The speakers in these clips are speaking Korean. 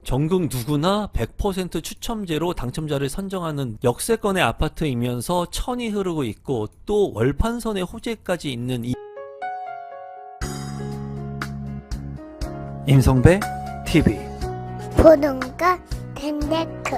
전국 누구나 100% 추첨제로 당첨자를 선정하는 역세권의 아파트이면서 천이 흐르고 있고 또 월판선의 호재까지 있는 이 임성배 TV 보동과 덴데크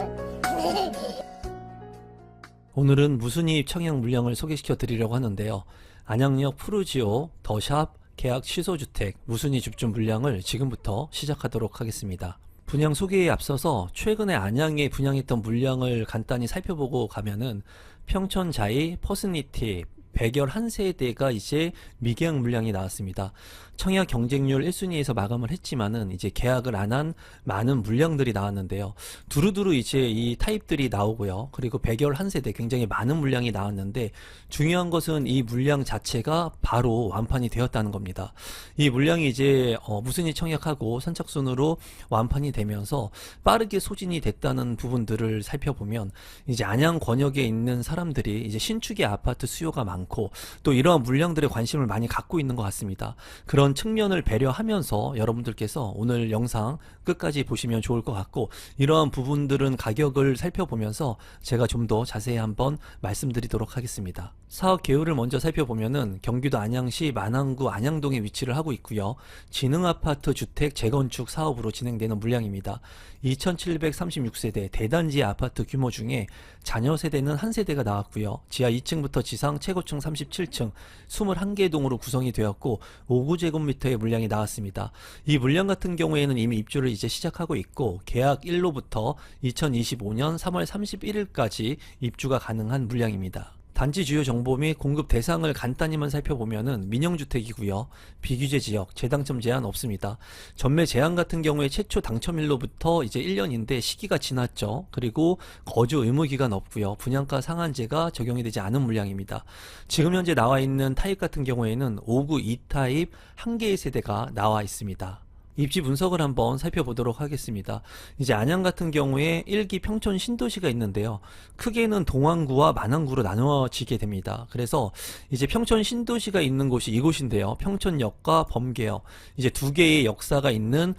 오늘은 무순위 청약 물량을 소개시켜 드리려고 하는데요. 안양역 푸르지오 더샵 계약 취소주택 무순위 집중 물량을 지금부터 시작하도록 하겠습니다. 분양 소개에 앞서서 최근에 안양에 분양했던 물량을 간단히 살펴보고 가면은 평촌 자이, 퍼스니티, 백열 한 세대가 이제 미계약 물량이 나왔습니다. 청약 경쟁률 1순위에서 마감을 했지만은 이제 계약을 안 한 많은 물량들이 나왔는데요. 두루두루 이제 이 타입들이 나오고요. 그리고 백열 한 세대 굉장히 많은 물량이 나왔는데 중요한 것은 이 물량 자체가 바로 완판이 되었다는 겁니다. 이 물량이 이제 무순위 청약하고 선착순으로 완판이 되면서 빠르게 소진이 됐다는 부분들을 살펴보면 이제 안양 권역에 있는 사람들이 이제 신축의 아파트 수요가 많고 또 이러한 물량들에 관심을 많이 갖고 있는 것 같습니다. 그런 측면을 배려하면서 여러분들께서 오늘 영상 끝까지 보시면 좋을 것 같고 이러한 부분들은 가격을 살펴보면서 제가 좀 더 자세히 한번 말씀드리도록 하겠습니다. 사업 개요를 먼저 살펴보면은 경기도 안양시 만안구 안양동에 위치를 하고 있고요. 지능아파트 주택 재건축 사업으로 진행되는 물량입니다. 2736세대 대단지 아파트 규모 중에 자녀 세대는 한 세대가 나왔고요. 지하 2층부터 지상 최고층 37층 21개 동으로 구성이 되었고 59제곱미터의 물량이 나왔습니다. 이 물량 같은 경우에는 이미 입주를 이제 시작하고 있고 계약 1로부터 2025년 3월 31일까지 입주가 가능한 물량입니다. 단지 주요 정보 및 공급 대상을 간단히만 살펴보면은 민영주택이고요. 비규제 지역, 재당첨 제한 없습니다. 전매 제한 같은 경우에 최초 당첨일로부터 이제 1년인데 시기가 지났죠. 그리고 거주 의무 기간 없고요. 분양가 상한제가 적용이 되지 않은 물량입니다. 지금 현재 나와 있는 타입 같은 경우에는 5구 2타입 한 개의 세대가 나와 있습니다. 입지 분석을 한번 살펴보도록 하겠습니다. 이제 안양 같은 경우에 1기 평촌 신도시가 있는데요. 크게는 동안구와 만안구로 나누어지게 됩니다. 그래서 이제 평촌 신도시가 있는 곳이 이곳인데요. 평촌역과 범계역 이제 두 개의 역사가 있는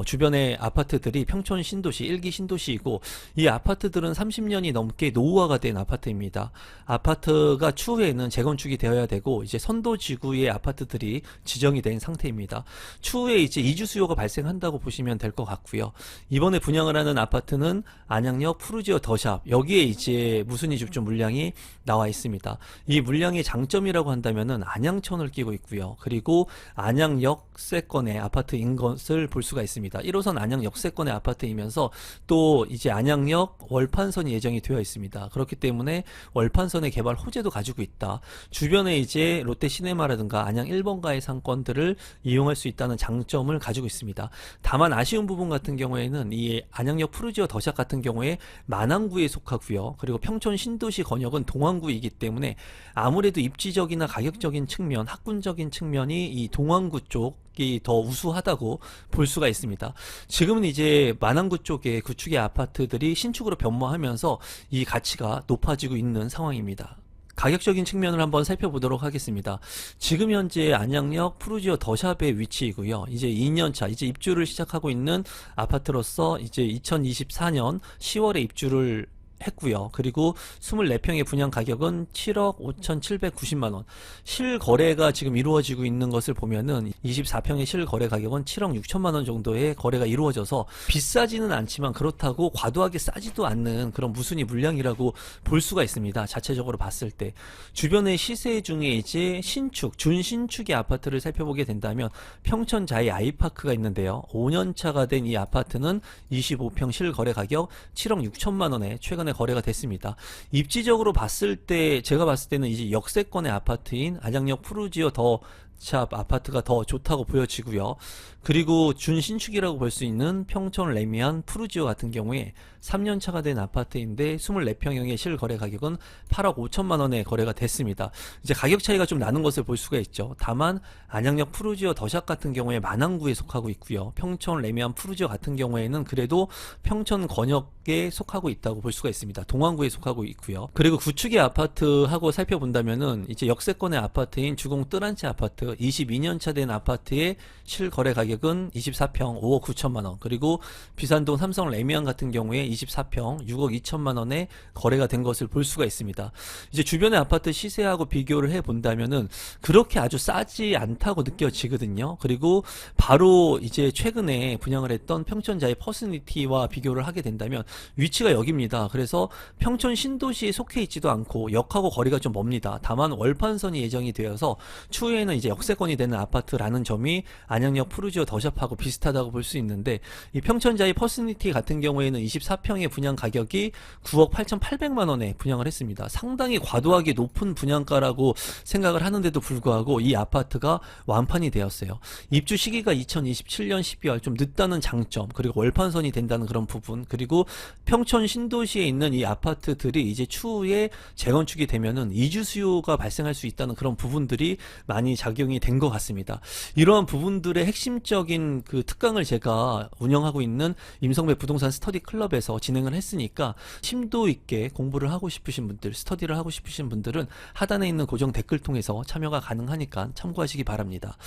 주변의 아파트들이 평촌 신도시 1기 신도시이고 이 아파트들은 30년이 넘게 노후화가 된 아파트입니다. 아파트가 추후에는 재건축이 되어야 되고 이제 선도지구의 아파트들이 지정이 된 상태입니다. 추후에 이제 이주 수요가 발생한다고 보시면 될 것 같고요. 이번에 분양을 하는 아파트는 안양역 푸르지오 더샵 여기에 이제 무순위 집중 물량이 나와 있습니다. 이 물량의 장점이라고 한다면은 안양천을 끼고 있고요. 그리고 안양 역세권의 아파트인 것을 볼 수가 있습니다. 1호선 안양 역세권의 아파트이면서 또 이제 안양역 월판선이 예정이 되어 있습니다. 그렇기 때문에 월판선의 개발 호재도 가지고 있다. 주변에 이제 롯데 시네마라든가 안양 1번가의 상권들을 이용할 수 있다는 장점을 가지고 있습니다. 다만 아쉬운 부분 같은 경우에는 이 안양역 푸르지오 더샵 같은 경우에 만안구에 속하고요. 그리고 평촌 신도시 권역은 동안구이기 때문에 아무래도 입지적이나 가격적인 측면, 학군적인 측면이 이 동안구 쪽이 더 우수하다고 볼 수가 있습니다. 지금은 이제 만안구 쪽에 구축의 아파트들이 신축으로 변모하면서 이 가치가 높아지고 있는 상황입니다. 가격적인 측면을 한번 살펴보도록 하겠습니다. 지금 현재 안양역 푸르지오 더샵의 위치이고요. 이제 2년차 이제 입주를 시작하고 있는 아파트로서 이제 2024년 10월에 입주를 했고요. 그리고 24평의 분양 가격은 7억 5,790만원. 실거래가 지금 이루어지고 있는 것을 보면은 24평의 실거래 가격은 7억 6천만원 정도의 거래가 이루어져서 비싸지는 않지만 그렇다고 과도하게 싸지도 않는 그런 무순위 물량이라고 볼 수가 있습니다. 자체적으로 봤을 때. 주변의 시세 중에 이제 신축, 준신축의 아파트를 살펴보게 된다면 평촌 자이 아이파크가 있는데요. 5년차가 된 이 아파트는 25평 실거래 가격 7억 6천만원에 최근에 거래가 됐습니다. 입지적으로 봤을 때 제가 봤을 때는 이제 역세권의 아파트인 안양역 푸르지오 더샵 아파트가 더 좋다고 보여지고요. 그리고 준신축이라고 볼 수 있는 평촌 레미안 푸르지오 같은 경우에 3년차가 된 아파트인데 24평형의 실거래 가격은 8억 5천만원에 거래가 됐습니다. 이제 가격 차이가 좀 나는 것을 볼 수가 있죠. 다만 안양역 푸르지오 더샵 같은 경우에 만안구에 속하고 있고요. 평촌 레미안 푸르지오 같은 경우에는 그래도 평촌 권역에 속하고 있다고 볼 수가 있습니다. 동안구에 속하고 있고요. 그리고 구축의 아파트하고 살펴본다면은 이제 역세권의 아파트인 주공 뜰한채 아파트 아파트, 22년차 된 아파트의 실거래 가격은 24평 5억 9천만 원, 그리고 비산동 삼성 레미안 같은 경우에 24평 6억 2천만 원에 거래가 된 것을 볼 수가 있습니다. 이제 주변의 아파트 시세하고 비교를 해 본다면은 그렇게 아주 싸지 않다고 느껴지거든요. 그리고 바로 이제 최근에 분양을 했던 평촌자의 퍼스니티와 비교를 하게 된다면 위치가 여기입니다. 그래서 평촌 신도시에 속해 있지도 않고 역하고 거리가 좀 멉니다. 다만 월판선이 예정이 되어서 추후에는 이제 역세권이 되는 아파트라는 점이 안양역 푸르지오 더샵하고 비슷하다고 볼 수 있는데, 이 평촌자의 퍼스니티 같은 경우에는 24평의 분양 가격이 9억 8,800만 원에 분양을 했습니다. 상당히 과도하게 높은 분양가라고 생각을 하는데도 불구하고 이 아파트가 완판이 되었어요. 입주 시기가 2027년 12월, 좀 늦다는 장점, 그리고 월판선이 된다는 그런 부분, 그리고 평촌 신도시에 있는 이 아파트들이 이제 추후에 재건축이 되면은 이주 수요가 발생할 수 있다는 그런 부분들이 많이 작용이 된 것 같습니다. 이러한 부분들의 핵심적인 그 특강을 제가 운영하고 있는 임성배 부동산 스터디 클럽에서 진행을 했으니까 심도 있게 공부를 하고 싶으신 분들, 스터디를 하고 싶으신 분들은 하단에 있는 고정 댓글 통해서 참여가 가능하니까 참고하시기 바랍니다.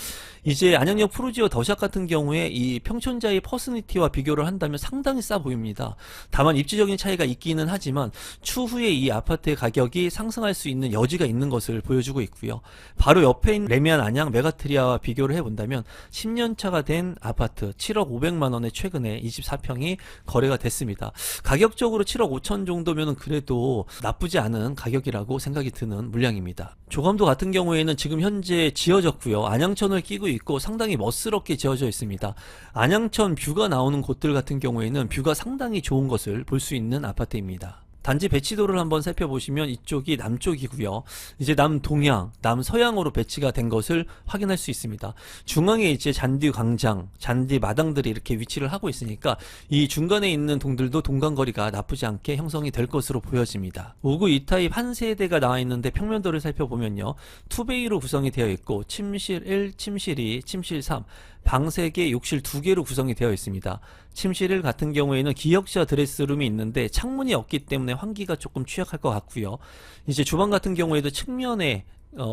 이제 안양역 푸르지오 더샵 같은 경우에 이 평촌자의 퍼스니티와 비교를 한다면 상당히 싸 보입니다. 다만 입지적인 차이가 있기는 하지만 추후에 이 아파트의 가격이 상승할 수 있는 여지가 있는 것을 보여주고 있고요. 바로 옆에 있는 레미안 안양 메가트리아와 비교를 해본다면 10년차가 된 아파트 7억 500만 원에 최근에 24평이 거래가 됐습니다. 가격적으로 7억 5천 정도면 그래도 나쁘지 않은 가격이라고 생각이 드는 물량입니다. 조감도 같은 경우에는 지금 현재 지어졌고요. 안양천을 끼고 있고 상당히 멋스럽게 지어져 있습니다. 안양천 뷰가 나오는 곳들 같은 경우에는 뷰가 상당히 좋은 것을 볼 수 있는 아파트입니다. 단지 배치도를 한번 살펴보시면 이쪽이 남쪽이고요. 이제 남동향, 남서향으로 배치가 된 것을 확인할 수 있습니다. 중앙에 이제 잔디 광장, 잔디 마당들이 이렇게 위치를 하고 있으니까 이 중간에 있는 동들도 동간거리가 나쁘지 않게 형성이 될 것으로 보여집니다. 5구 2타입 한 세대가 나와 있는데 평면도를 살펴보면요. 투베이로 구성이 되어 있고 침실 1, 침실 2, 침실 3, 방 3개, 욕실 2개로 구성이 되어 있습니다. 침실 1 같은 경우에는 기역자 드레스룸이 있는데 창문이 없기 때문에 환기가 조금 취약할 것 같고요. 이제 주방 같은 경우에도 측면에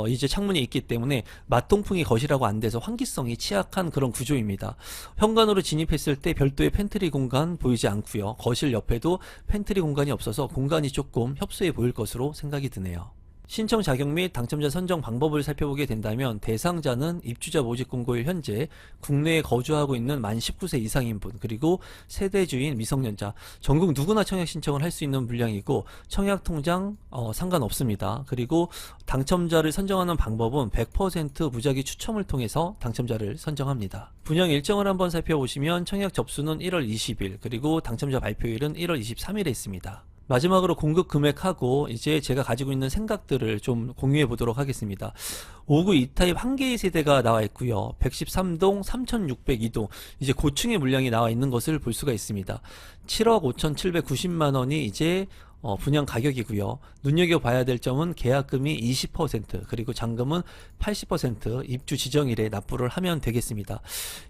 이제 창문이 있기 때문에 맞통풍이 거실하고 안 돼서 환기성이 취약한 그런 구조입니다. 현관으로 진입했을 때 별도의 팬트리 공간 보이지 않고요. 거실 옆에도 팬트리 공간이 없어서 공간이 조금 협소해 보일 것으로 생각이 드네요. 신청 자격 및 당첨자 선정 방법을 살펴보게 된다면 대상자는 입주자 모집 공고일 현재 국내에 거주하고 있는 만 19세 이상인 분, 그리고 세대주인 미성년자, 전국 누구나 청약 신청을 할 수 있는 물량이고 청약 통장 상관없습니다. 그리고 당첨자를 선정하는 방법은 100% 무작위 추첨을 통해서 당첨자를 선정합니다. 분양 일정을 한번 살펴보시면 청약 접수는 1월 20일, 그리고 당첨자 발표일은 1월 23일에 있습니다. 마지막으로 공급 금액하고 이제 제가 가지고 있는 생각들을 좀 공유해 보도록 하겠습니다. 5구 2타입 한 개의 세대가 나와 있고요. 113동, 3602동, 이제 고층의 물량이 나와 있는 것을 볼 수가 있습니다. 7억 5,790만 원이 이제 분양 가격이고요. 눈여겨봐야 될 점은 계약금이 20%, 그리고 잔금은 80% 입주 지정일에 납부를 하면 되겠습니다.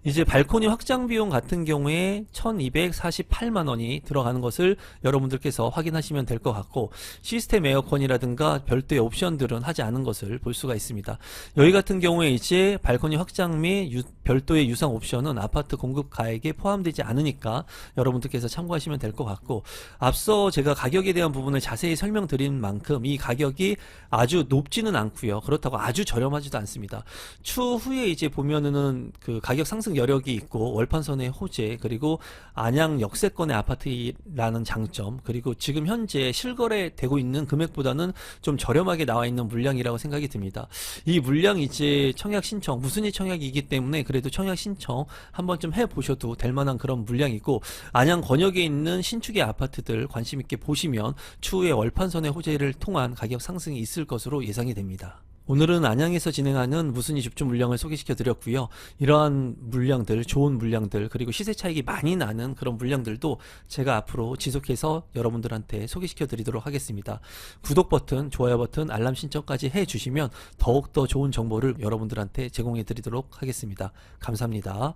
이제 발코니 확장 비용 같은 경우에 1,248만 원이 들어가는 것을 여러분들께서 확인하시면 될 것 같고, 시스템 에어컨이라든가 별도의 옵션들은 하지 않은 것을 볼 수가 있습니다. 여기 같은 경우에 이제 발코니 확장 및 별도의 유상 옵션은 아파트 공급 가액에 포함되지 않으니까 여러분들께서 참고하시면 될 것 같고, 앞서 제가 가격에 대한 부분을 자세히 설명드린 만큼 이 가격이 아주 높지는 않고요. 그렇다고 아주 저렴하지도 않습니다. 추후에 이제 보면은 그 가격 상승 여력이 있고 월판선의 호재, 그리고 안양 역세권의 아파트라는 장점, 그리고 지금 현재 실거래되고 있는 금액보다는 좀 저렴하게 나와 있는 물량이라고 생각이 듭니다. 이 물량 이제 청약 신청, 무순위 청약이기 때문에 그래도 청약 신청 한번 좀 해보셔도 될 만한 그런 물량이고, 안양 권역에 있는 신축의 아파트들 관심 있게 보시면 추후에 월판선의 호재를 통한 가격 상승이 있을 것으로 예상이 됩니다. 오늘은 안양에서 진행하는 무순위 집중 물량을 소개시켜 드렸고요. 이러한 물량들, 좋은 물량들, 그리고 시세 차익이 많이 나는 그런 물량들도 제가 앞으로 지속해서 여러분들한테 소개시켜 드리도록 하겠습니다. 구독 버튼, 좋아요 버튼, 알람 신청까지 해 주시면 더욱더 좋은 정보를 여러분들한테 제공해 드리도록 하겠습니다. 감사합니다.